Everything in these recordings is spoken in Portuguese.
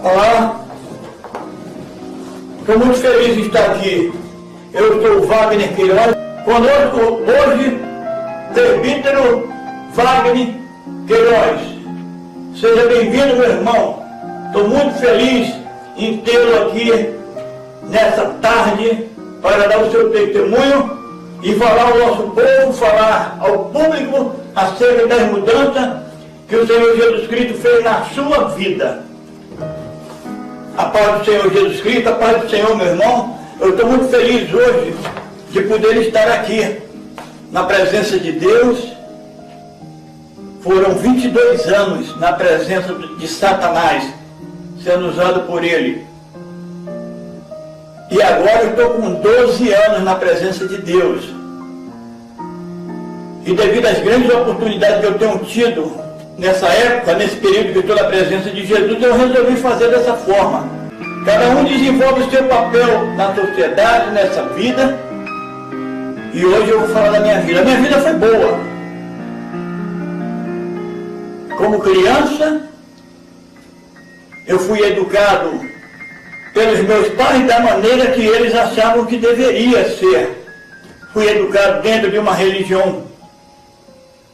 Olá, estou muito feliz de estar aqui. Eu sou o Wagner Queiroz, conosco hoje, presbítero Wagner Queiroz. Seja bem-vindo, meu irmão. Estou muito feliz em tê-lo aqui nessa tarde para dar o seu testemunho e falar ao nosso povo, falar ao público acerca das mudanças que o Senhor Jesus Cristo fez na sua vida. A paz do Senhor Jesus Cristo, a paz do Senhor, meu irmão. Eu estou muito feliz hoje de poder estar aqui na presença de Deus. Foram 22 anos na presença de Satanás, sendo usado por ele. E agora eu estou com 12 anos na presença de Deus. E devido às grandes oportunidades que eu tenho tido nessa época, nesse período que eu estou na presença de Jesus, eu resolvi fazer dessa forma. Cada um desenvolve o seu papel na sociedade, nessa vida. E hoje eu vou falar da minha vida. A minha vida foi boa. Como criança, eu fui educado pelos meus pais da maneira que eles achavam que deveria ser. Fui educado dentro de uma religião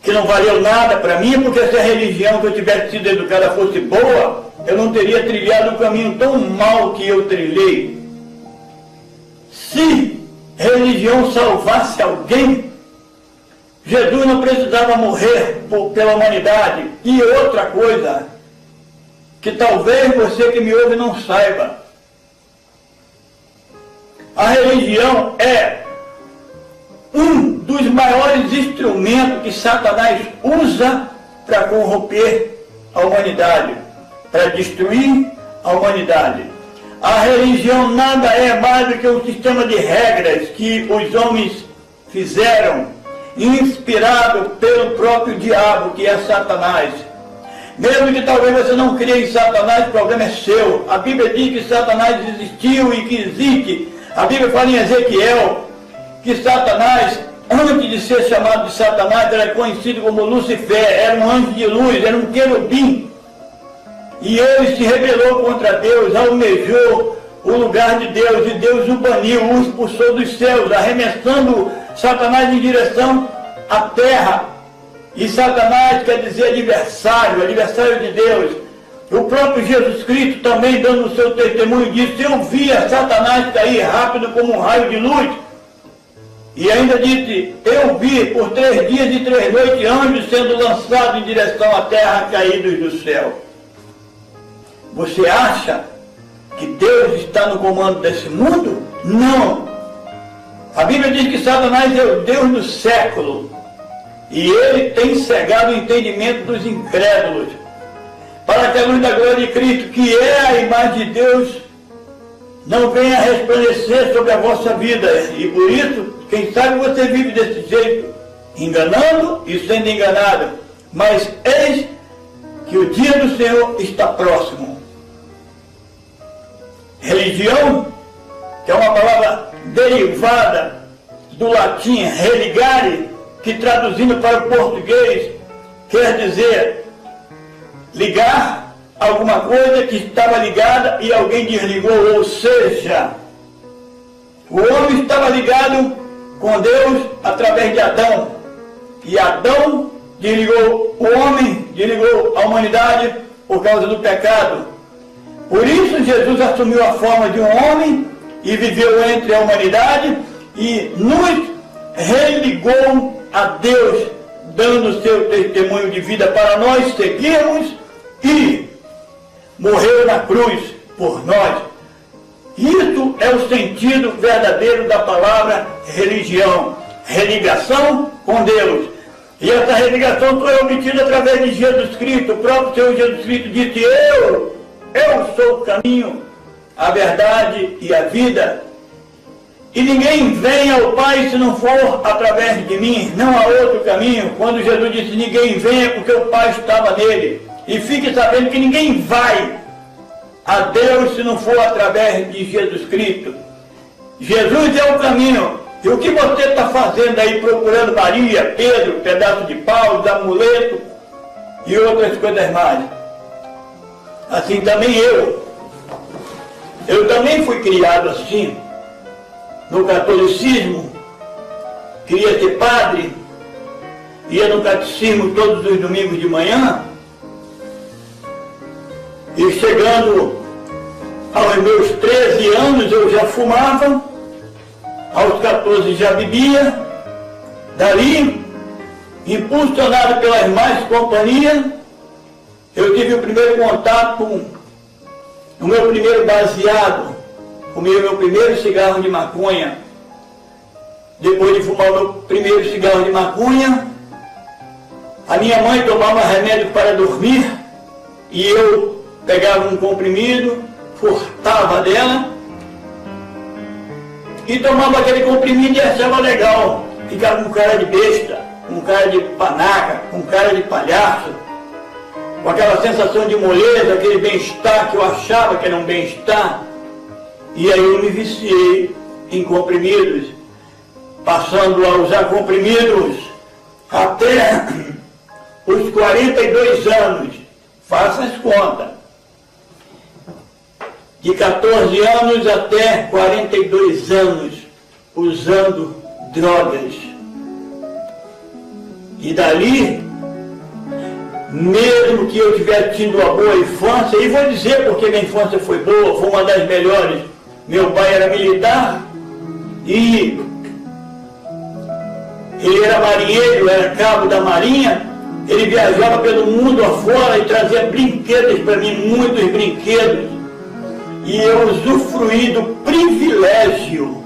que não valeu nada para mim, porque se a religião que eu tivesse sido educada fosse boa, eu não teria trilhado o caminho tão mal que eu trilhei. Se religião salvasse alguém, Jesus não precisava morrer pela humanidade. E outra coisa, que talvez você que me ouve não saiba, a religião é um dos maiores instrumentos que Satanás usa para corromper a humanidade, para destruir a humanidade. A religião nada é mais do que um sistema de regras que os homens fizeram, inspirado pelo próprio diabo, que é Satanás. Mesmo que talvez você não creia em Satanás, o problema é seu. A Bíblia diz que Satanás existiu e que existe. A Bíblia fala em Ezequiel que Satanás, antes de ser chamado de Satanás, era conhecido como Lucifer, era um anjo de luz, era um querubim. E ele se rebelou contra Deus, almejou o lugar de Deus, e Deus o baniu, o expulsou dos céus, arremessando Satanás em direção à terra. E Satanás quer dizer adversário, adversário de Deus. O próprio Jesus Cristo também, dando o seu testemunho, disse: eu via Satanás cair rápido como um raio de luz. E ainda disse: eu vi por 3 dias e 3 noites anjos sendo lançados em direção à terra, caídos do céu. Você acha que Deus está no comando desse mundo? Não! A Bíblia diz que Satanás é o Deus do século. E ele tem cegado o entendimento dos incrédulos, para que a luz da glória de Cristo, que é a imagem de Deus, não venha resplandecer sobre a vossa vida. E por isso, quem sabe você vive desse jeito, enganando e sendo enganado. Mas eis que o dia do Senhor está próximo. Religião, que é uma palavra derivada do latim religare, que traduzindo para o português quer dizer ligar alguma coisa que estava ligada e alguém desligou, ou seja, o homem estava ligado com Deus através de Adão, e Adão desligou o homem, desligou a humanidade por causa do pecado. Por isso Jesus assumiu a forma de um homem e viveu entre a humanidade e nos religou a Deus, dando o seu testemunho de vida para nós seguirmos, e morreu na cruz por nós. Isso é o sentido verdadeiro da palavra religião, religação com Deus. E essa religação foi obtida através de Jesus Cristo. O próprio Senhor Jesus Cristo disse: eu sou o caminho, a verdade e a vida. E ninguém vem ao Pai se não for através de mim, não há outro caminho. Quando Jesus disse ninguém vem, é porque o Pai estava nele. E fique sabendo que ninguém vai a Deus se não for através de Jesus Cristo. Jesus é o caminho. E o que você está fazendo aí, procurando Maria, Pedro, pedaço de pau, amuleto e outras coisas mais? Assim também eu Eu também fui criado assim, no catolicismo, queria ser padre, ia no catecismo todos os domingos de manhã, e chegando aos meus 13 anos eu já fumava, aos 14 já bebia, dali, impulsionado pelas más companhias, eu tive o primeiro contato com o meu primeiro baseado, fumei o meu primeiro cigarro de maconha. Depois de fumar o meu primeiro cigarro de maconha, a minha mãe tomava remédio para dormir e eu pegava um comprimido, furtava dela e tomava aquele comprimido e achava legal. Ficava com cara de besta, com cara de panaca, com cara de palhaço, com aquela sensação de moleza, aquele bem-estar que eu achava que era um bem-estar. E aí eu me viciei em comprimidos, passando a usar comprimidos até os 42 anos. Faça as contas. De 14 anos até 42 anos, usando drogas. E dali, mesmo que eu tivesse tido uma boa infância, e vou dizer porque minha infância foi boa, foi uma das melhores. Meu pai era militar e ele era marinheiro, era cabo da marinha. Ele viajava pelo mundo afora e trazia brinquedos para mim, muitos brinquedos. E eu usufruí do privilégio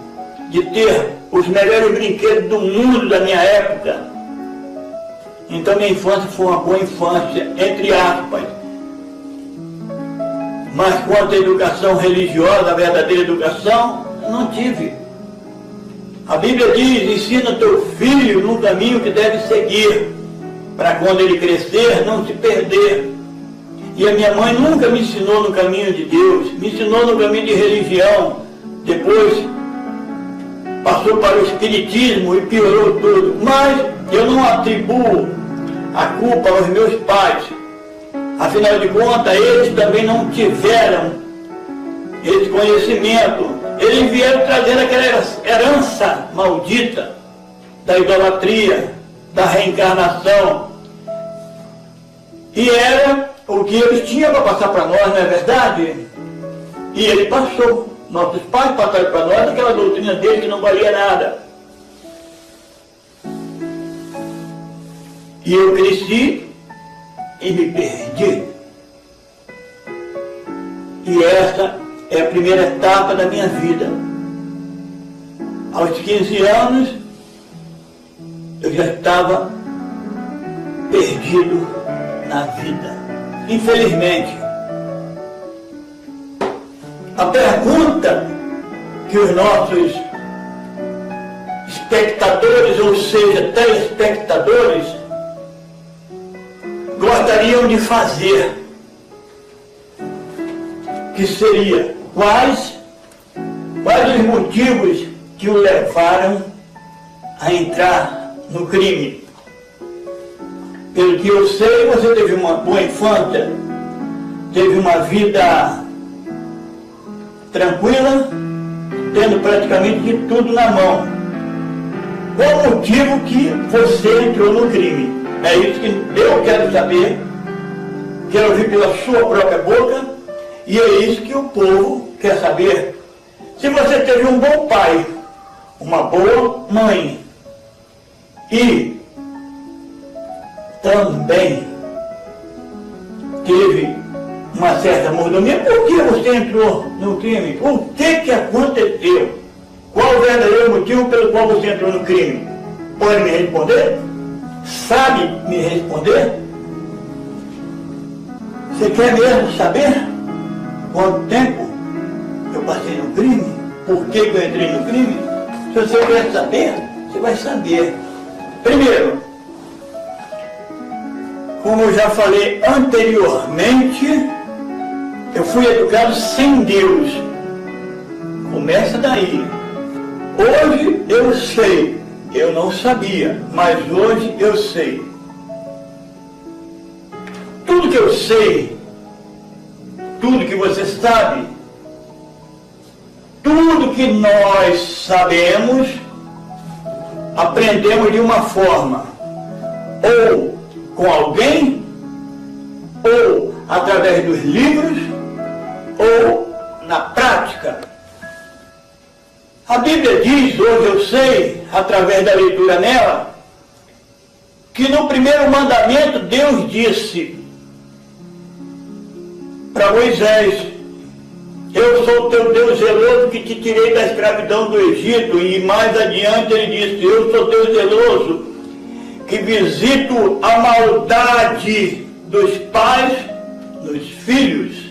de ter os melhores brinquedos do mundo da minha época. Então minha infância foi uma boa infância, entre aspas. Mas quanto à educação religiosa, a verdadeira educação, não tive. A Bíblia diz, ensina teu filho no caminho que deve seguir, para quando ele crescer, não se perder. E a minha mãe nunca me ensinou no caminho de Deus, me ensinou no caminho de religião. Depois passou para o espiritismo e piorou tudo. Mas eu não atribuo a culpa aos meus pais. Afinal de contas, eles também não tiveram esse conhecimento. Eles vieram trazendo aquela herança maldita da idolatria, da reencarnação. E era o que eles tinham para passar para nós, não é verdade? E ele passou. Nossos pais passaram para nós aquela doutrina dele que não valia nada. E eu cresci e me perdi. E essa é a primeira etapa da minha vida. Aos 15 anos, eu já estava perdido na vida. Infelizmente, a pergunta que os nossos espectadores, ou seja, telespectadores, gostariam de fazer, que seria, quais os motivos que o levaram a entrar no crime? Pelo que eu sei, você teve uma boa infância, teve uma vida tranquila, tendo praticamente de tudo na mão. Qual o motivo que você entrou no crime? É isso que eu quero saber, quero ouvir pela sua própria boca, e é isso que o povo quer saber. Se você teve um bom pai, uma boa mãe, e também teve uma certa mordomia, por que você entrou no crime? O que aconteceu? Qual o verdadeiro motivo pelo qual você entrou no crime? Pode me responder? Sabe me responder? Você quer mesmo saber quanto tempo eu passei no crime? Por que eu entrei no crime? Se você quer saber, você vai saber. Primeiro, como eu já falei anteriormente, eu fui educado sem Deus. Começa daí. Hoje eu sei, eu não sabia, mas hoje eu sei. Tudo que eu sei, tudo que você sabe, que nós sabemos, aprendemos de uma forma, ou com alguém, ou através dos livros, ou na prática. A Bíblia diz, hoje eu sei, através da leitura nela, que no primeiro mandamento Deus disse para Moisés: eu sou o teu Deus zeloso que te tirei da escravidão do Egito. E mais adiante ele disse: eu sou Deus zeloso que visito a maldade dos pais nos filhos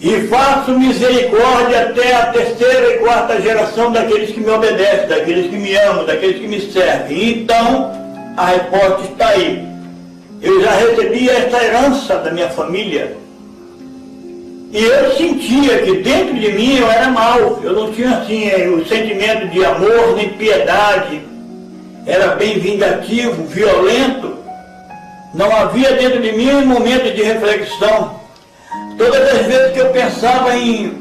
e faço misericórdia até a terceira e quarta geração daqueles que me obedecem, daqueles que me amam, daqueles que me servem. Então, a resposta está aí. Eu já recebi essa herança da minha família. E eu sentia que dentro de mim eu era mau. Eu não tinha assim o sentimento de amor nem piedade. Era bem vingativo, violento. Não havia dentro de mim um momento de reflexão. Todas as vezes que eu pensava em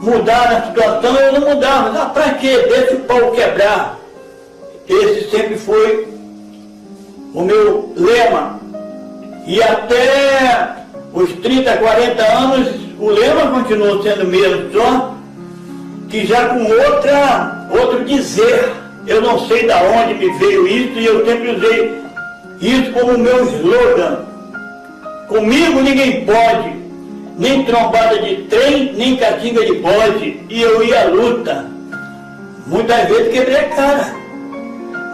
mudar a situação, eu não mudava. Ah, para quê? Deixa o pau quebrar. Esse sempre foi o meu lema. E até os 30, 40 anos, o lema continuou sendo o mesmo, só que já com outro dizer. Eu não sei de onde me veio isso, e eu sempre usei isso como meu slogan. Comigo ninguém pode. Nem trombada de trem, nem catinga de bode, e eu ia à luta. Muitas vezes quebrei a cara.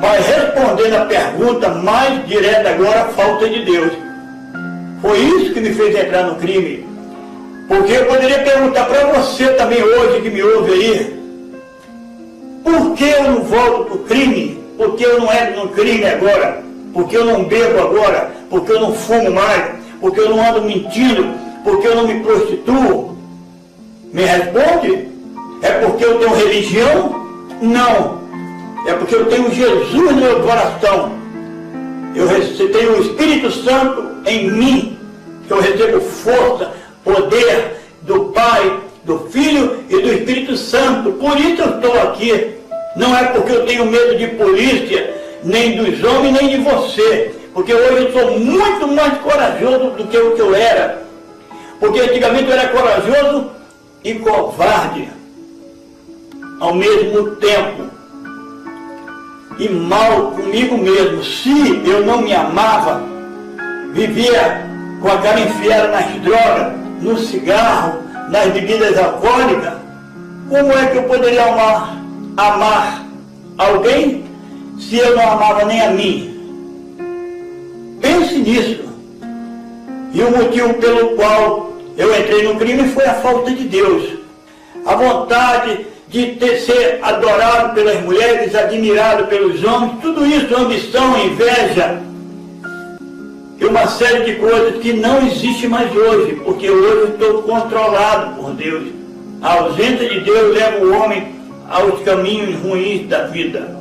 Mas respondendo a pergunta mais direta agora, a falta de Deus. Foi isso que me fez entrar no crime. Porque eu poderia perguntar para você também hoje, que me ouve aí, por que eu não volto para o crime? Por que eu não entro no crime agora? Por que eu não bebo agora? Por que eu não fumo mais? Por que eu não ando mentindo? Porque eu não me prostituo? Me responde? É porque eu tenho religião? Não. É porque eu tenho Jesus no meu coração. Eu tenho o Espírito Santo em mim. Eu recebo força, poder do Pai, do Filho e do Espírito Santo. Por isso eu estou aqui. Não é porque eu tenho medo de polícia, nem dos homens, nem de você. Porque hoje eu sou muito mais corajoso do que o que eu era. Porque antigamente eu era corajoso e covarde ao mesmo tempo. E mal comigo mesmo. Se eu não me amava, vivia com a cara enfiada nas drogas, no cigarro, nas bebidas alcoólicas, como é que eu poderia amar alguém se eu não amava nem a mim? Pense nisso. E o motivo pelo qual eu entrei no crime foi a falta de Deus. A vontade de ser adorado pelas mulheres, admirado pelos homens, tudo isso, ambição, inveja, e uma série de coisas que não existe mais hoje, porque hoje eu estou controlado por Deus. A ausência de Deus leva o homem aos caminhos ruins da vida.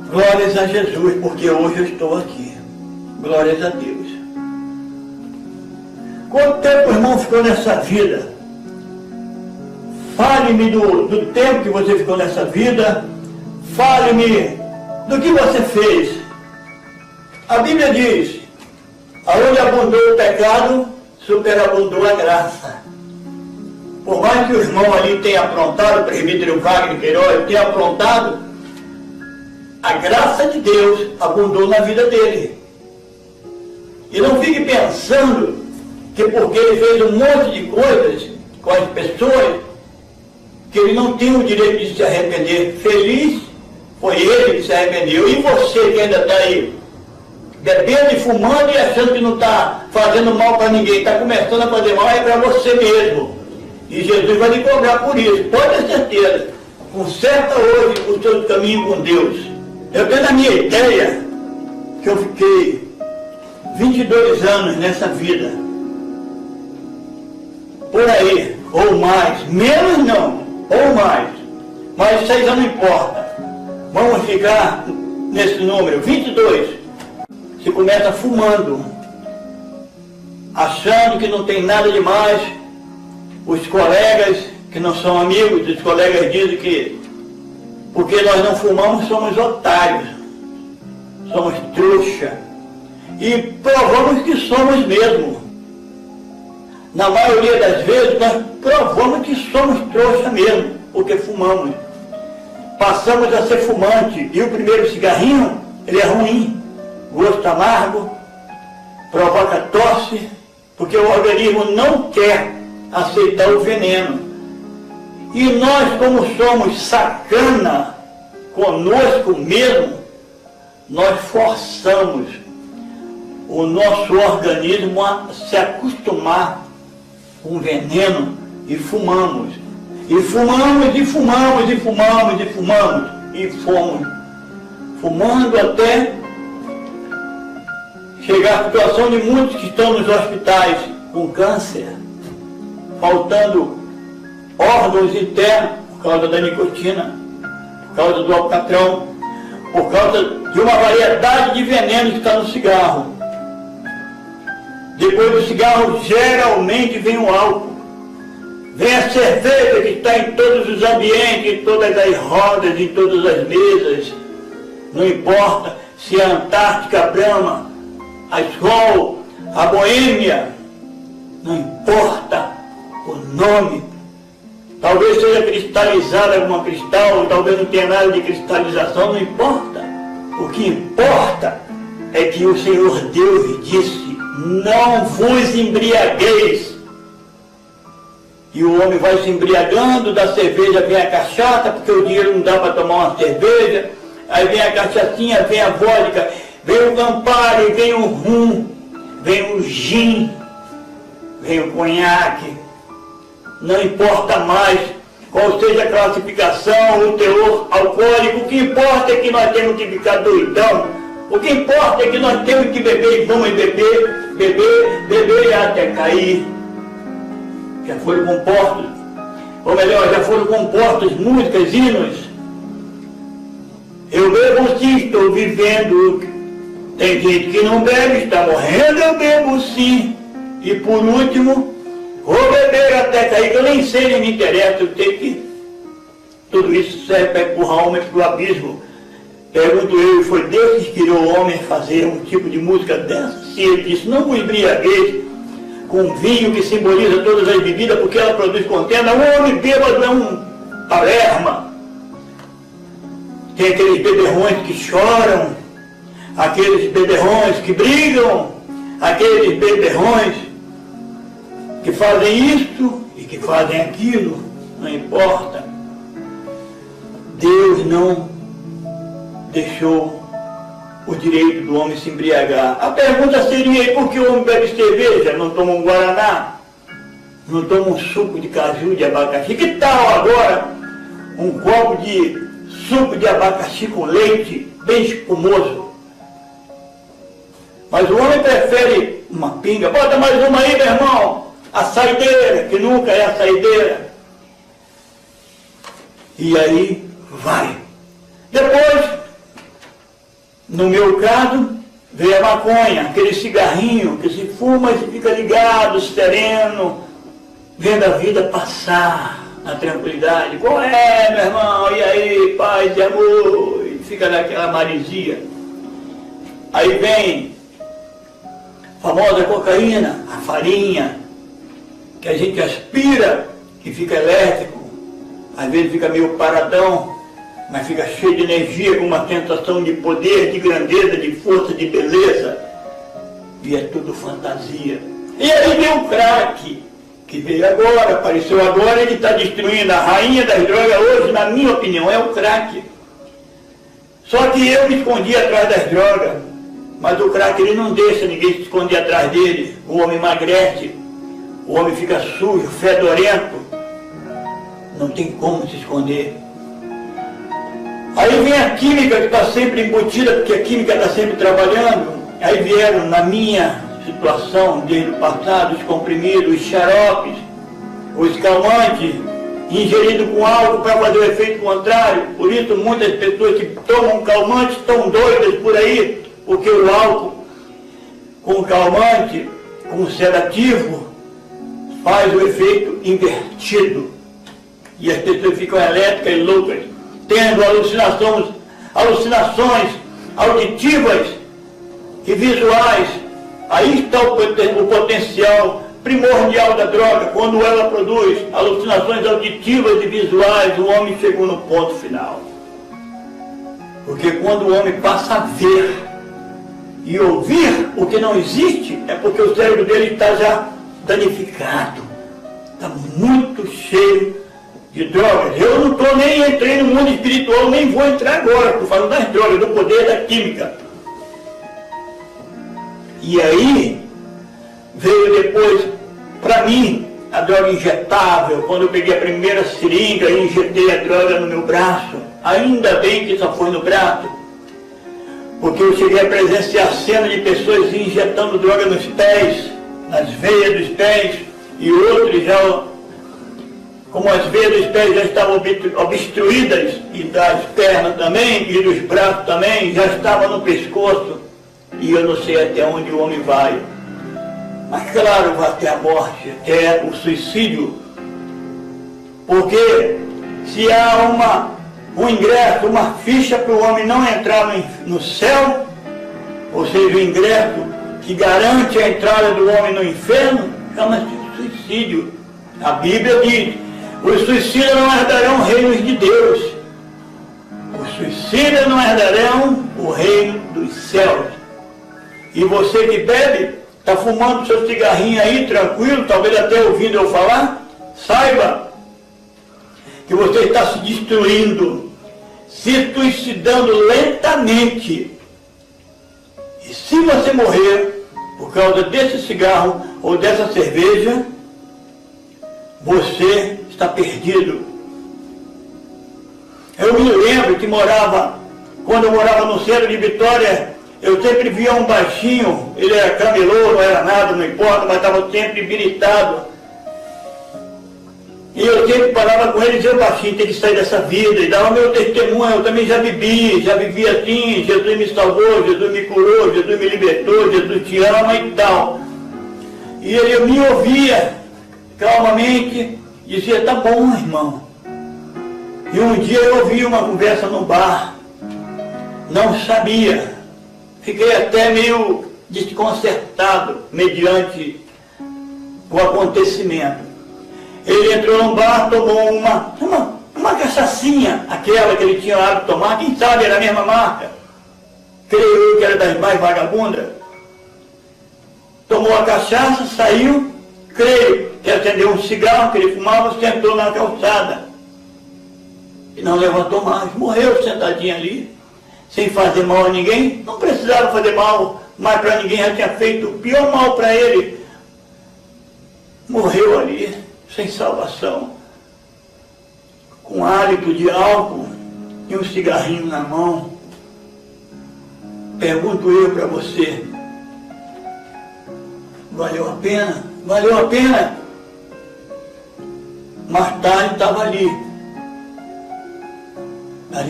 Glórias a Jesus, porque hoje eu estou aqui. Glórias a Deus. Quanto tempo o irmão ficou nessa vida? Fale-me do tempo que você ficou nessa vida. Fale-me do que você fez. A Bíblia diz: aonde abundou o pecado, superabundou a graça. Por mais que o irmão ali tenha aprontado, o presbítero Wagner Queiroz tenha aprontado, a graça de Deus abundou na vida dele. E não fique pensando que porque ele fez um monte de coisas com as pessoas, que ele não tem o direito de se arrepender. Feliz foi ele que se arrependeu. E você que ainda está aí, bebendo e fumando e achando que não está fazendo mal para ninguém, está começando a fazer mal, é para você mesmo. E Jesus vai lhe cobrar por isso, pode ter certeza. Conserta hoje o seu caminho com Deus. Eu tenho a minha ideia que eu fiquei 22 anos nessa vida. Por aí, ou mais, menos não, ou mais. Mas isso aí já não importa. Vamos ficar nesse número, 22. Você começa fumando, achando que não tem nada demais. Os colegas que não são amigos, os colegas dizem que porque nós não fumamos somos otários, somos trouxa. E provamos que somos mesmo. Na maioria das vezes nós provamos que somos trouxa mesmo, porque fumamos. Passamos a ser fumante, e o primeiro cigarrinho, ele é ruim, gosto amargo, provoca tosse, porque o organismo não quer aceitar o veneno. E nós, como somos sacana conosco mesmo, nós forçamos o nosso organismo a se acostumar com o veneno e fumamos. E fumamos, e fumamos, e fumamos, e fumamos. E fomos fumando até chegar à situação de muitos que estão nos hospitais com câncer, faltando órgãos internos por causa da nicotina, por causa do alcatrão, por causa de uma variedade de venenos que está no cigarro. Depois do cigarro, geralmente vem o álcool. Vem a cerveja que está em todos os ambientes, em todas as rodas, em todas as mesas. Não importa se é a Antártica, a Brahma, a Skol, a Boêmia. Não importa o nome. Talvez seja cristalizada alguma cristal, talvez não tenha nada de cristalização, não importa. O que importa é que o Senhor Deus disse: não vos embriagueis. E o homem vai se embriagando, da cerveja vem a cachaça, porque o dinheiro não dá para tomar uma cerveja, aí vem a cachaçinha, vem a vodka, vem o Campari, vem o rum, vem o gin, vem o conhaque. Não importa mais qual seja a classificação, o teor alcoólico, o que importa é que nós temos que ficar doidão. O que importa é que nós temos que beber e vamos beber, beber, beber até cair. Já foram compostos, ou melhor, já foram compostos músicas, hinos. Eu bebo sim, estou vivendo. Tem gente que não bebe, está morrendo, eu bebo sim. E por último, vou beber até cair, que eu nem sei, nem me interessa, eu sei que tudo isso serve para empurrar o homem para o abismo. Pergunto eu, foi Deus que criou o homem fazer um tipo de música dessa? Se ele disse, não vos embriagueis com vinho que simboliza todas as bebidas, porque ela produz contenda. O homem bêbado é um palerma. Tem aqueles beberrões que choram, aqueles beberrões que brigam, aqueles beberrões que fazem isto e que fazem aquilo, não importa. Deus não deixou o direito do homem se embriagar. A pergunta seria, por que o homem bebe cerveja, não toma um guaraná, não toma um suco de caju, de abacaxi? Que tal agora um copo de suco de abacaxi com leite, bem espumoso? Mas o homem prefere uma pinga. Bota mais uma aí, meu irmão. A saideira, que nunca é a saideira. E aí vai. Depois, no meu caso, veio a maconha, aquele cigarrinho que se fuma e fica ligado, sereno, vendo a vida passar na tranquilidade. Qual é, meu irmão? E aí, paz e amor? E fica naquela marisia. Aí vem a famosa cocaína, a farinha, que a gente aspira, que fica elétrico, às vezes fica meio paradão, mas fica cheio de energia, com uma sensação de poder, de grandeza, de força, de beleza. E é tudo fantasia. E aí vem o crack, que veio agora, apareceu agora, ele está destruindo a rainha das drogas hoje, na minha opinião, é o crack. Só que eu me escondi atrás das drogas, mas o crack ele não deixa ninguém se esconder atrás dele. O homem emagrece, o homem fica sujo, fedorento, não tem como se esconder. Aí vem a química que está sempre embutida, porque a química está sempre trabalhando. Aí vieram, na minha situação, desde o passado, os comprimidos, os xaropes, os calmantes, ingeridos com álcool para fazer o efeito contrário. Por isso muitas pessoas que tomam calmante estão doidas por aí, porque o álcool com calmante, com sedativo, faz o efeito invertido. e as pessoas ficam elétricas e loucas, tendo alucinações auditivas e visuais. Aí está o potencial primordial da droga. Quando ela produz alucinações auditivas e visuais, o homem chegou no ponto final. Porque quando o homem passa a ver e ouvir o que não existe, é porque o cérebro dele está já danificado, está muito cheio de drogas. Eu não estou nem entrei no mundo espiritual, nem vou entrar agora, estou falando das drogas, do poder da química. E aí veio depois, para mim, a droga injetável. Quando eu peguei a primeira seringa e injetei a droga no meu braço, ainda bem que só foi no braço, porque eu cheguei a presenciar cena de pessoas injetando droga nos pés, nas veias dos pés, e outros já, como as veias dos pés já estavam obstruídas, e das pernas também, e dos braços também, já estava no pescoço, e eu não sei até onde o homem vai. Mas claro, vai até a morte, até o suicídio, porque se há um ingresso, uma ficha para o homem não entrar no céu, ou seja, o ingresso que garante a entrada do homem no inferno, chama-se suicídio. A Bíblia diz: os suicidas não herdarão reinos de Deus, os suicidas não herdarão o reino dos céus. E você que bebe, está fumando seu cigarrinho aí, tranquilo, talvez até ouvindo eu falar, saiba que você está se destruindo, se suicidando lentamente. E se você morrer por causa desse cigarro ou dessa cerveja, você está perdido. Eu me lembro que quando eu morava no centro de Vitória, eu sempre via um baixinho, ele era camelô, não era nada, não importa, mas estava sempre habilitado. E eu sempre falava com ele e dizia: baixinho, tem que sair dessa vida, e dava meu testemunho. Eu também já vivi assim, Jesus me salvou, Jesus me curou, Jesus me libertou, Jesus te ama e tal. E ele me ouvia calmamente, dizia: tá bom, irmão. E um dia eu ouvi uma conversa no bar, não sabia. Fiquei até meio desconcertado mediante o acontecimento. Ele entrou num bar, tomou uma cachaçinha, aquela que ele tinha hábito de tomar, quem sabe era a mesma marca, creio eu que era das mais vagabundas. Tomou a cachaça, saiu, creio que acendeu um cigarro que ele fumava, sentou na calçada e não levantou mais, morreu sentadinho ali, sem fazer mal a ninguém. Não precisava fazer mal mais para ninguém, já tinha feito o pior mal para ele. Morreu ali, sem salvação, com hálito de álcool e um cigarrinho na mão. Pergunto eu para você: valeu a pena? Valeu a pena? Mais tarde estava ali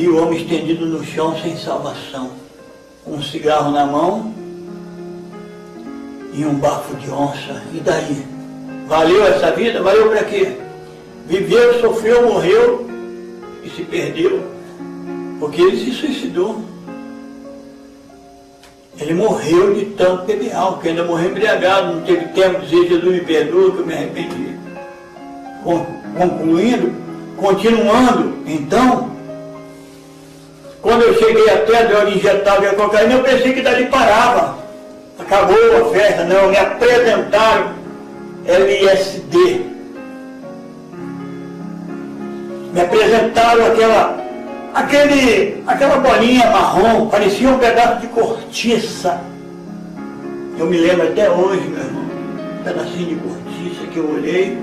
o homem estendido no chão sem salvação, com um cigarro na mão e um bafo de onça. E daí? Valeu essa vida? Valeu para quê? Viveu, sofreu, morreu e se perdeu, porque ele se suicidou. Ele morreu de tanto beber álcool, que ainda morreu embriagado, não teve tempo de dizer: Jesus me perdoa, que eu me arrependi. Concluindo, continuando, então, quando eu cheguei até a droga injetável e a cocaína, eu pensei que dali parava, acabou a festa. Não, me apresentaram LSD. Me apresentaram aquela bolinha marrom, parecia um pedaço de cortiça. Eu me lembro até hoje, meu irmão, um pedacinho de cortiça que eu olhei.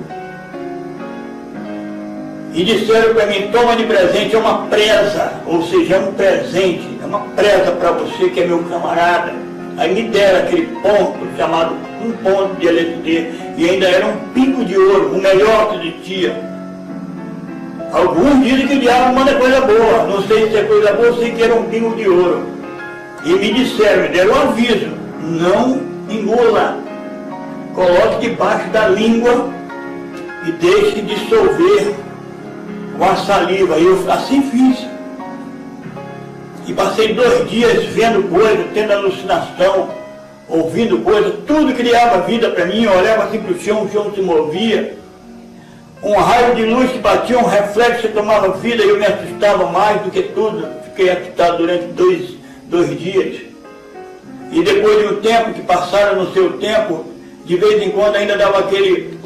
E disseram para mim: toma de presente, é uma presa, ou seja, é um presente, é uma presa para você que é meu camarada. Aí me deram aquele ponto, chamado um ponto de LSD, e ainda era um pingo de ouro, o melhor que existia. Alguns dizem que o diabo manda coisa boa, não sei se é coisa boa, sei que era um pingo de ouro. E me disseram, me deram um aviso: não engula, coloque debaixo da língua e deixe dissolver com a saliva. E eu assim fiz. E passei 2 dias vendo coisas, tendo alucinação, ouvindo coisas, tudo criava vida para mim. Eu olhava assim para o chão se movia. Um raio de luz que batia, um reflexo que tomava vida, e eu me assustava mais do que tudo. Fiquei assustado durante dois dias. E depois de um tempo que passaram no seu tempo, de vez em quando ainda dava aquele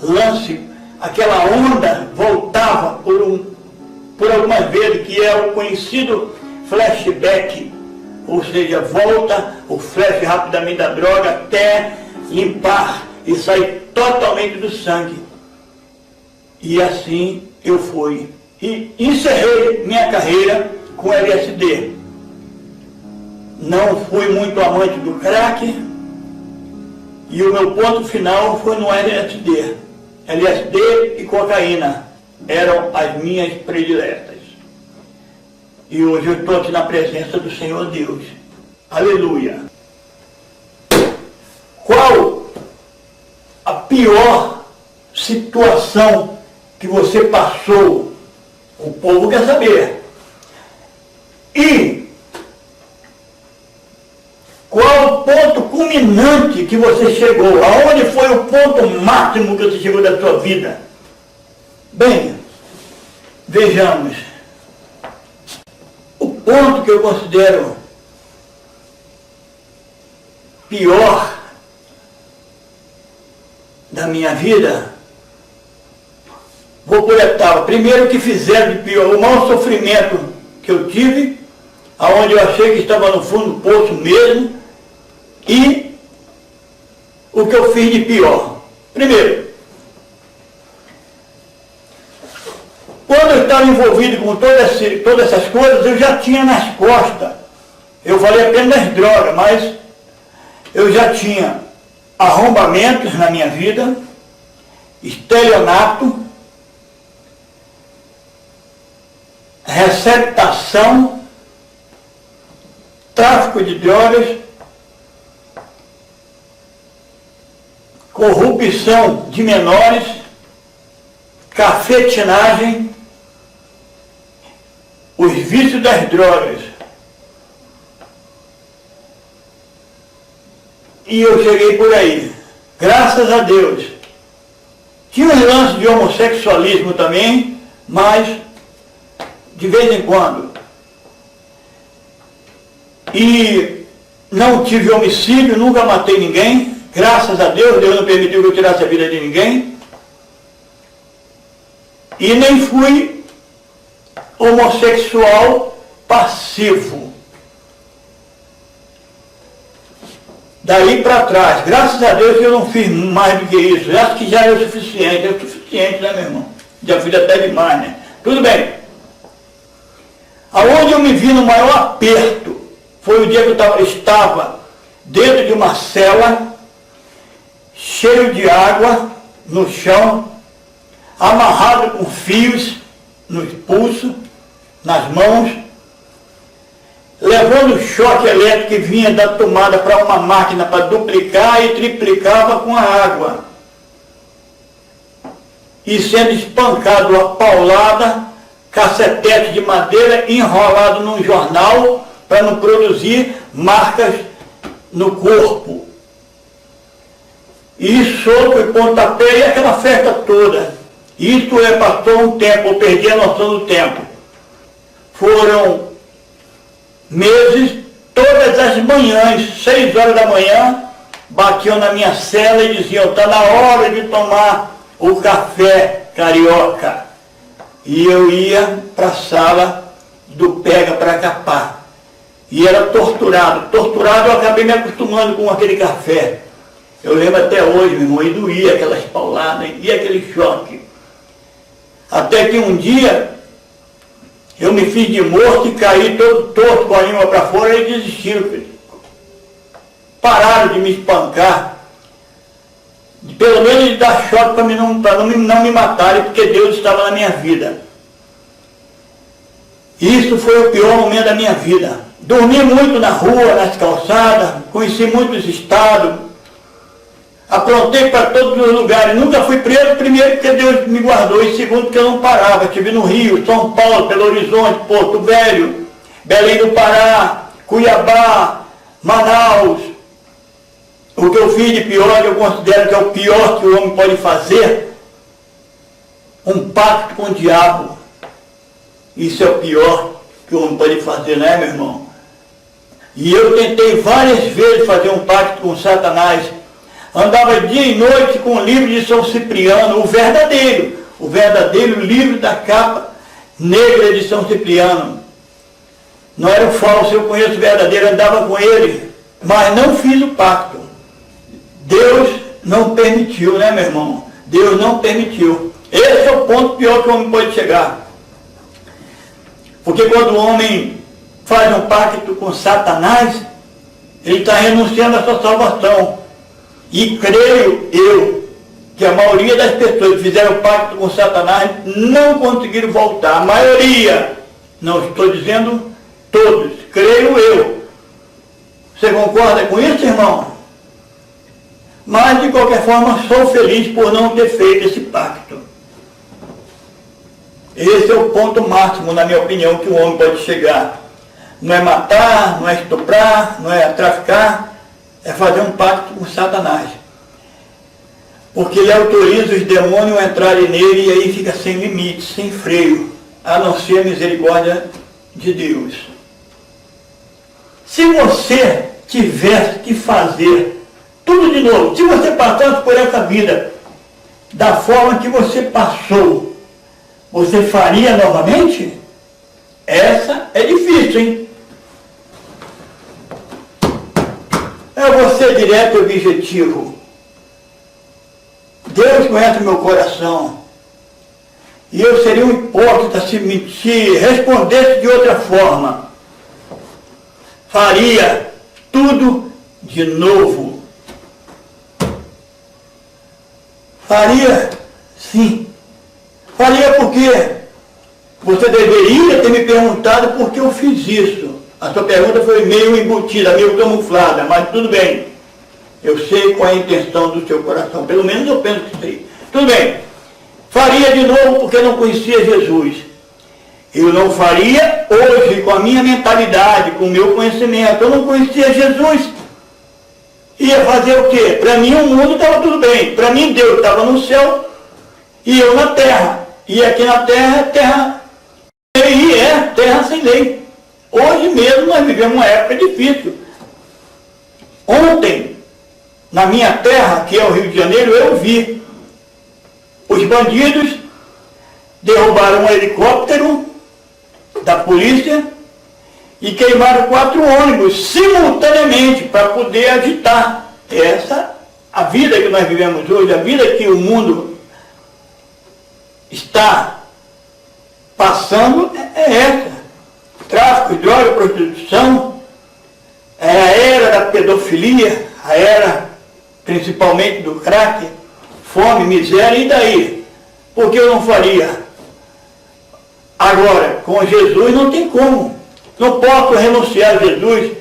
lance, aquela onda voltava por algumas vezes, que é o conhecido flashback, ou seja, volta o flash rapidamente da droga até limpar e sair totalmente do sangue. E assim eu fui. E encerrei minha carreira com LSD. Não fui muito amante do crack, e o meu ponto final foi no LSD. LSD e cocaína eram as minhas prediletas. E hoje eu estou aqui na presença do Senhor Deus. Aleluia! Qual a pior situação que você passou? O povo quer saber. E qual o ponto culminante que você chegou? Aonde foi o ponto máximo que você chegou da sua vida? Bem, vejamos. O ponto que eu considero pior da minha vida, vou por etapa. Primeiro, o que fizeram de pior, o maior sofrimento que eu tive, aonde eu achei que estava no fundo do poço mesmo, e o que eu fiz de pior. Primeiro, quando eu estava envolvido com todas essas coisas, eu já tinha nas costas, eu falei apenas das drogas, mas eu já tinha arrombamentos na minha vida, estelionato, receptação, tráfico de drogas, corrupção de menores, cafetinagem, os vícios das drogas. E eu cheguei por aí, graças a Deus. Tinha um lance de homossexualismo também, mas de vez em quando. E não tive homicídio, nunca matei ninguém, graças a Deus. Deus não permitiu que eu tirasse a vida de ninguém. E nem fui homossexual passivo. Daí para trás, graças a Deus eu não fiz mais do que isso. Eu acho que já é o suficiente, né, meu irmão? Já fiz até demais, né? Tudo bem. Aonde eu me vi no maior aperto foi o dia que eu estava dentro de uma cela, cheio de água no chão, amarrado com fios nos pulsos, nas mãos, levando choque elétrico que vinha da tomada para uma máquina para duplicar e triplicava com a água. E sendo espancado a paulada, cacetete de madeira enrolado num jornal para não produzir marcas no corpo. E soco e pontapé e aquela festa toda. Isso passou um tempo, eu perdi a noção do tempo. Foram meses, todas as manhãs, 6 horas da manhã, batiam na minha cela e diziam: está na hora de tomar o café carioca. E eu ia para a sala do pega para capar. E era torturado. Torturado, eu acabei me acostumando com aquele café. Eu lembro até hoje, meu irmão, e doía aquelas pauladas, e aquele choque. Até que um dia, eu me fiz de morto e caí todo torto com a língua para fora e desistiram. Pararam de me espancar. Pelo menos de dar choque para não me matarem, porque Deus estava na minha vida. Isso foi o pior momento da minha vida. Dormi muito na rua, nas calçadas, conheci muitos estados, aprontei para todos os lugares, nunca fui preso, primeiro porque Deus me guardou, e segundo porque eu não parava. Estive no Rio, São Paulo, Belo Horizonte, Porto Velho, Belém do Pará, Cuiabá, Manaus. O que eu fiz de pior, eu considero que é o pior que o homem pode fazer, um pacto com o diabo. Isso é o pior que o homem pode fazer, não é, meu irmão? E eu tentei várias vezes fazer um pacto com Satanás. Andava dia e noite com o livro de São Cipriano, o verdadeiro livro da capa negra de São Cipriano. Não era o falso, eu conheço o verdadeiro, andava com ele, mas não fiz o pacto. Deus não permitiu, né, meu irmão? Deus não permitiu. Esse é o ponto pior que o homem pode chegar. Porque quando o homem faz um pacto com Satanás, ele está renunciando à sua salvação. E creio eu que a maioria das pessoas que fizeram pacto com Satanás não conseguiram voltar. A maioria, não estou dizendo todos, creio eu. Você concorda com isso, irmão? Mas, de qualquer forma, sou feliz por não ter feito esse pacto. Esse é o ponto máximo, na minha opinião, que o homem pode chegar. Não é matar, não é estuprar, não é traficar, é fazer um pacto com Satanás. Porque ele autoriza os demônios a entrarem nele e aí fica sem limite, sem freio, a não ser a misericórdia de Deus. Se você tivesse que fazer tudo de novo, se você passasse por essa vida da forma que você passou, você faria novamente? Essa é difícil, hein? Eu vou ser direto e objetivo. Deus conhece o meu coração. E eu seria um hipócrita se respondesse de outra forma. Faria tudo de novo. Faria, sim. Faria porque você deveria ter me perguntado por que eu fiz isso. A sua pergunta foi meio embutida, meio camuflada, mas tudo bem. Eu sei qual é a intenção do seu coração. Pelo menos eu penso que sei. Tudo bem. Faria de novo porque não conhecia Jesus. Eu não faria hoje com a minha mentalidade, com o meu conhecimento. Eu não conhecia Jesus. Ia fazer o quê? Para mim o mundo estava tudo bem. Para mim Deus estava no céu e eu na terra. E aqui na terra é terra. E é terra sem lei. Hoje mesmo nós vivemos uma época difícil. Ontem, na minha terra, que é o Rio de Janeiro, eu vi os bandidos derrubaram um helicóptero da polícia e queimaram 4 ônibus simultaneamente para poder agitar. Essa, a vida que nós vivemos hoje, a vida que o mundo está passando é essa. Tráfico, droga, prostituição, é a era da pedofilia, a era principalmente do crack, fome, miséria, e daí? Por que eu não faria? Agora, com Jesus não tem como. Não posso renunciar a Jesus,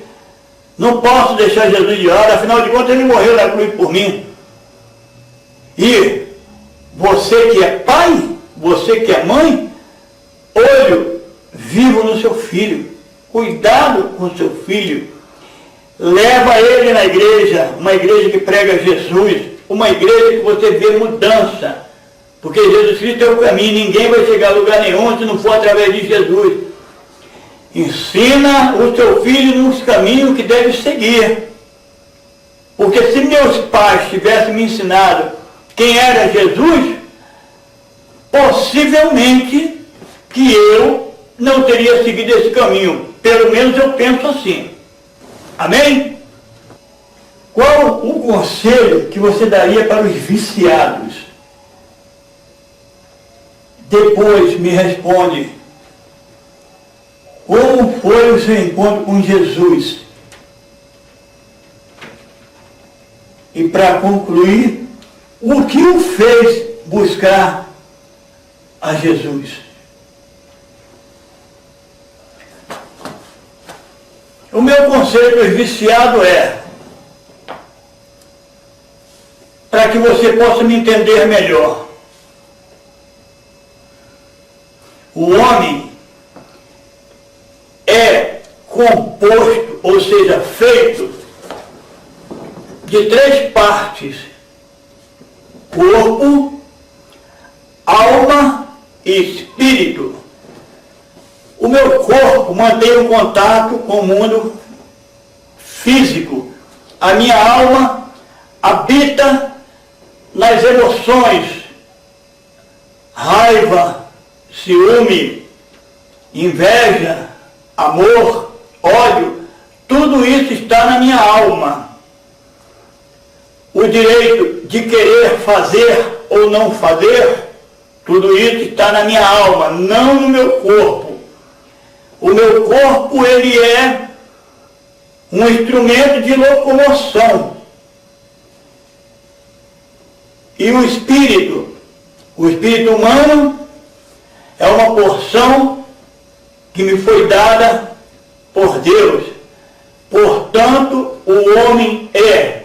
não posso deixar Jesus de lado, afinal de contas ele morreu na cruz por mim. E você que é pai, você que é mãe, olho vivo no seu filho, cuidado com o seu filho, leva ele na igreja, uma igreja que prega Jesus, uma igreja que você vê mudança, porque Jesus Cristo é o caminho, ninguém vai chegar a lugar nenhum se não for através de Jesus. Ensina o seu filho nos caminhos que deve seguir, porque se meus pais tivessem me ensinado quem era Jesus, possivelmente que eu não teria seguido esse caminho. Pelo menos eu penso assim. Amém? Qual o conselho que você daria para os viciados? Depois me responde. Como foi o seu encontro com Jesus? E para concluir, o que o fez buscar a Jesus? O meu conselho para os viciados é: para que você possa me entender melhor. O homem é composto, ou seja, feito de 3 partes: corpo, alma e espírito. O meu corpo mantém um contato com o mundo físico. A minha alma habita nas emoções, raiva, ciúme, inveja, amor, ódio. Tudo isso está na minha alma. O direito de querer fazer ou não fazer, tudo isso está na minha alma, não no meu corpo. O meu corpo, ele é um instrumento de locomoção. E o espírito humano é uma porção que me foi dada por Deus. Portanto, o homem é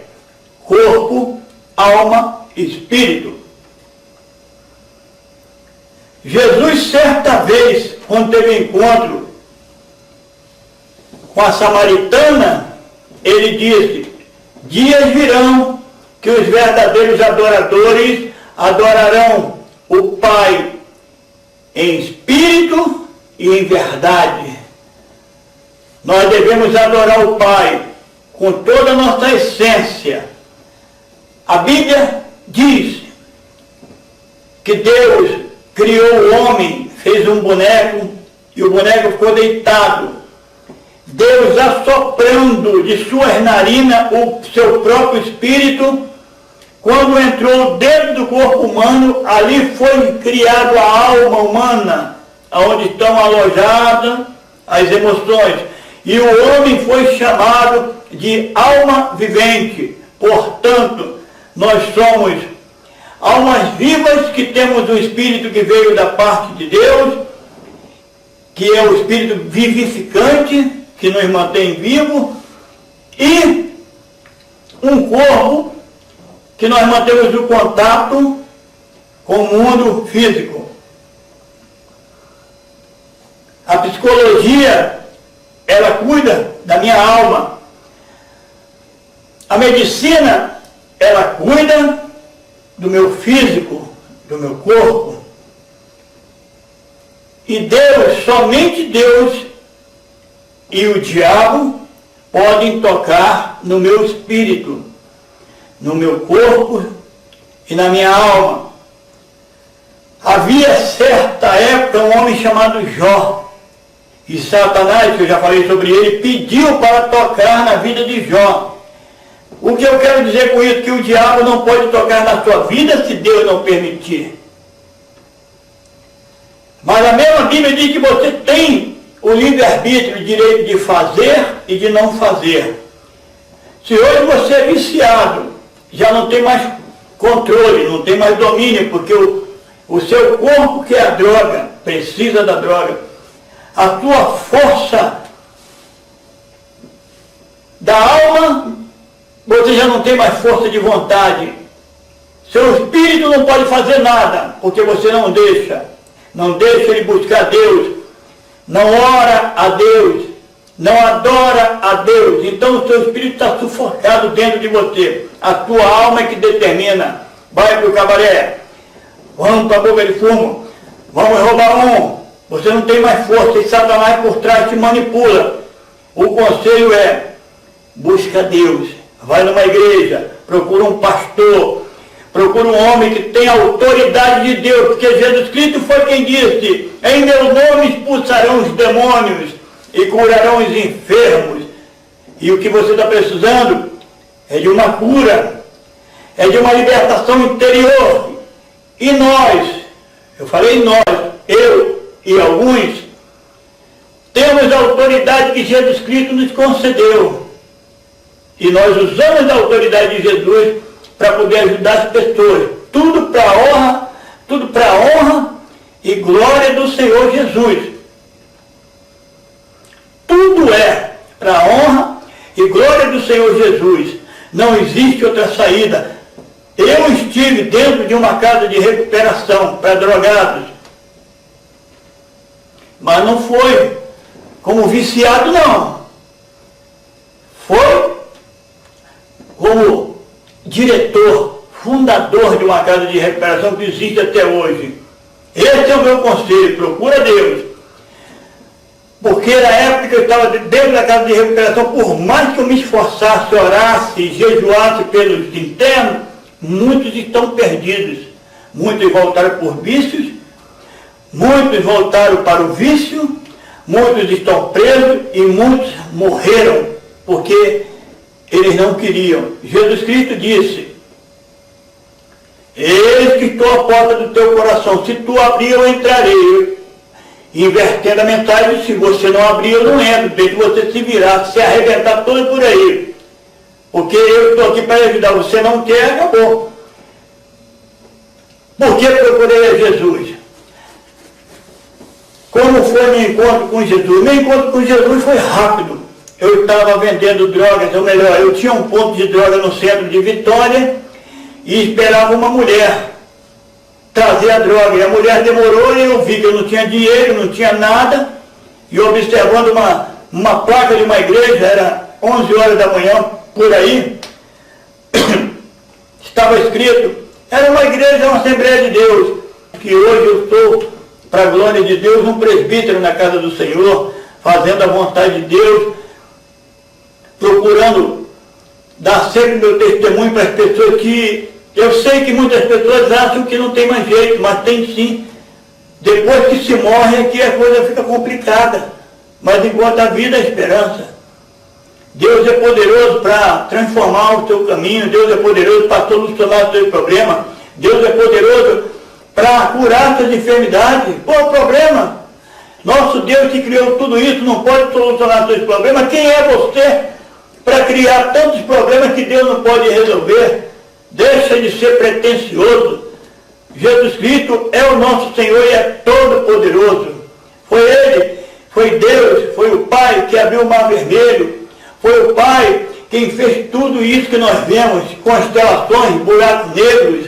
corpo, alma e espírito. Jesus, certa vez, quando teve encontro com a samaritana, ele disse: dias virão que os verdadeiros adoradores adorarão o Pai em espírito e em verdade. Nós devemos adorar o Pai com toda a nossa essência. A Bíblia diz que Deus criou o homem, fez um boneco, e o boneco ficou deitado. Deus, assoprando de suas narinas o seu próprio espírito, quando entrou dentro do corpo humano, ali foi criado a alma humana, onde estão alojadas as emoções. E o homem foi chamado de alma vivente. Portanto, nós somos almas vivas que temos o Espírito que veio da parte de Deus, que é o Espírito vivificante, que nos mantém vivos, e um corpo que nós mantemos o contato com o mundo físico. A psicologia, ela cuida da minha alma. A medicina, ela cuida do meu físico, do meu corpo. E Deus, somente Deus e o diabo podem tocar no meu espírito, no meu corpo e na minha alma. Havia certa época um homem chamado Jó, e Satanás, que eu já falei sobre ele, pediu para tocar na vida de Jó. O que eu quero dizer com isso? Que o diabo não pode tocar na sua vida se Deus não permitir. Mas a mesma Bíblia diz que você tem o livre-arbítrio, o direito de fazer e de não fazer. Se hoje você é viciado, já não tem mais controle, não tem mais domínio, porque o seu corpo, que é a droga, precisa da droga. A tua força da alma, você já não tem mais força de vontade. Seu espírito não pode fazer nada, porque você não deixa ele buscar Deus, não ora a Deus, não adora a Deus. Então o seu espírito está sufocado dentro de você. A tua alma é que determina. Vai para o cabaré, vamos para a boca de fumo, vamos roubar um. Você não tem mais força e Satanás por trás te manipula. O conselho é: busca Deus, vai numa igreja, procura um pastor, procura um homem que tem a autoridade de Deus, porque Jesus Cristo foi quem disse: em meu nome expulsarão os demônios e curarão os enfermos. E o que você está precisando é de uma cura, é de uma libertação interior. E nós, eu falei nós, eu e alguns, temos a autoridade que Jesus Cristo nos concedeu. E nós usamos a autoridade de Jesus para poder ajudar as pessoas. Tudo para a honra e glória do Senhor Jesus. Tudo é para a honra e glória do Senhor Jesus. Não existe outra saída. Eu estive dentro de uma casa de recuperação para drogados, mas não foi como viciado, não. Foi como diretor, fundador de uma casa de recuperação que existe até hoje. Esse é o meu conselho, procura Deus. Porque na época que eu estava dentro da casa de recuperação, por mais que eu me esforçasse, orasse, jejuasse pelos internos, muitos estão perdidos. Muitos voltaram por vícios, muitos voltaram para o vício, muitos estão presos e muitos morreram porque eles não queriam. Jesus Cristo disse: eis que estou à porta do teu coração, se tu abrir eu entrarei. Invertendo a mensagem, se você não abrir eu não entro, desde que você se virar, se arrebentar todo por aí. Porque eu estou aqui para ajudar, você não quer, acabou. Por que procurei a Jesus? Como foi meu encontro com Jesus? Meu encontro com Jesus foi rápido. Eu estava vendendo drogas, ou melhor, eu tinha um ponto de droga no centro de Vitória e esperava uma mulher trazer a droga. E a mulher demorou e eu vi que eu não tinha dinheiro, não tinha nada. E observando uma placa de uma igreja, era 11 horas da manhã, por aí, estava escrito, era uma igreja, uma Assembleia de Deus, que hoje eu sou, para a glória de Deus, um presbítero na casa do Senhor, fazendo a vontade de Deus, procurando dar sempre meu testemunho para as pessoas que... Eu sei que muitas pessoas acham que não tem mais jeito, mas tem sim. Depois que se morre é que a coisa fica complicada. Mas enquanto a vida, a esperança. Deus é poderoso para transformar o seu caminho, Deus é poderoso para solucionar o seu problema, Deus é poderoso para curar suas enfermidades. Qual o problema? Nosso Deus que criou tudo isso não pode solucionar seus problemas. Quem é você para criar tantos problemas que Deus não pode resolver? Deixa de ser pretensioso. Jesus Cristo é o nosso Senhor e é todo poderoso. Foi Ele, foi Deus, foi o Pai que abriu o Mar Vermelho, foi o Pai quem fez tudo isso que nós vemos, constelações, buracos negros,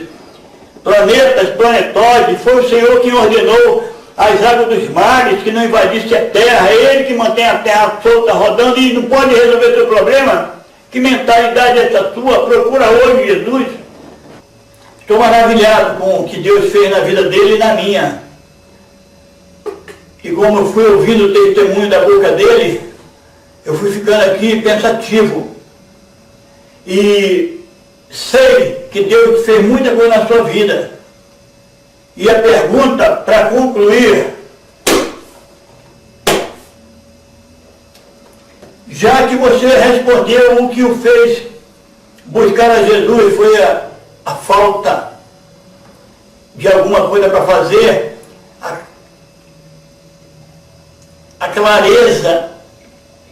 planetas, planetóides. Foi o Senhor quem ordenou as águas dos mares que não invadissem a terra. É Ele que mantém a terra solta, rodando, e não pode resolver seu problema. Que mentalidade é essa tua? Procura hoje Jesus. Estou maravilhado com o que Deus fez na vida dele e na minha. E como eu fui ouvindo o testemunho da boca dele, eu fui ficando aqui pensativo. E sei que Deus fez muita coisa na sua vida. E a pergunta, para concluir, já que você respondeu o que o fez buscar a Jesus, foi a falta de alguma coisa para fazer, a clareza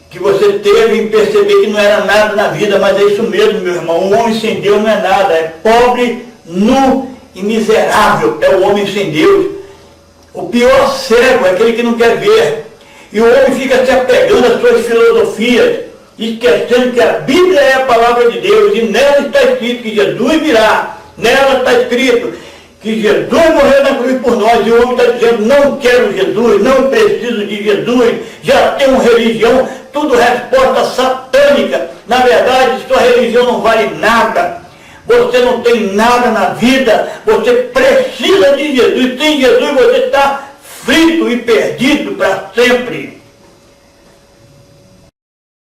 que você teve em perceber que não era nada na vida, mas é isso mesmo, meu irmão, o homem sem Deus não é nada, é pobre, nu e miserável, é o homem sem Deus. O pior cego é aquele que não quer ver. E o homem fica se apegando às suas filosofias, esquecendo que a Bíblia é a palavra de Deus, e nela está escrito que Jesus virá, nela está escrito que Jesus morreu na cruz por nós, e o homem está dizendo, não quero Jesus, não preciso de Jesus, já tenho religião, tudo resposta satânica. Na verdade, sua religião não vale nada, você não tem nada na vida, você precisa de Jesus. Sem Jesus você está frito e perdido para sempre.